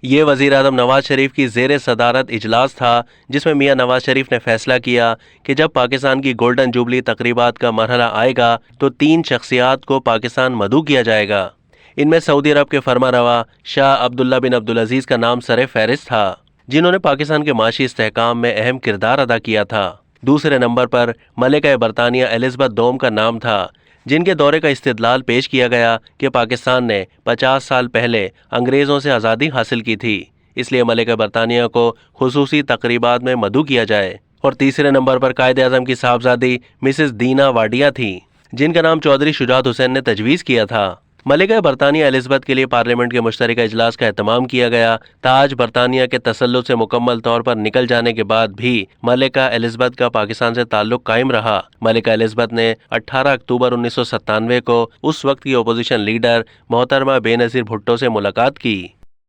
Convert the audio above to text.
ये वज़ीर आज़म नवाज शरीफ की ज़ेर सदारत इजलास था, जिसमें मियां नवाज शरीफ ने फैसला किया कि जब पाकिस्तान की गोल्डन जुबली तकरीबात का मरहला आएगा तो 3 शख्सियात को पाकिस्तान मदऊ किया जाएगा। इनमें सऊदी अरब के फरमारवा शाह अब्दुल्ला बिन अब्दुल अजीज़ का नाम सरे फहरिस्त था, जिन्होंने पाकिस्तान के माशी इस्तेहकाम में अहम किरदार अदा किया था। दूसरे नंबर पर मलिका बरतानिया एलिज़ाबेथ दोम का नाम था, जिनके दौरे का इस्तिदलाल पेश किया गया कि पाकिस्तान ने 50 साल पहले अंग्रेज़ों से आज़ादी हासिल की थी, इसलिए मलिका बरतानिया को खुसूसी तकरीबात में मदऊ किया जाए। और तीसरे नंबर पर कायद आज़म की साहबजादी मिसेस दीना वाडिया थी, जिनका नाम चौधरी शुजात हुसैन ने तजवीज़ किया था। मलिका बरतानिया एलिज़ाबेथ के लिए पार्लियामेंट के मुश्तरका इजलास का एहतमाम किया गया। ताज बरतानिया के तसल्लुत से मुकम्मल तौर पर निकल जाने के बाद भी मलिका एलिज़ाबेथ का पाकिस्तान से ताल्लुक कायम रहा। मलिका एलिज़ाबेथ ने 18 अक्टूबर 1997 को उस वक्त की अपोजिशन लीडर मोहतरमा बेनज़ीर भुट्टो से मुलाकात की।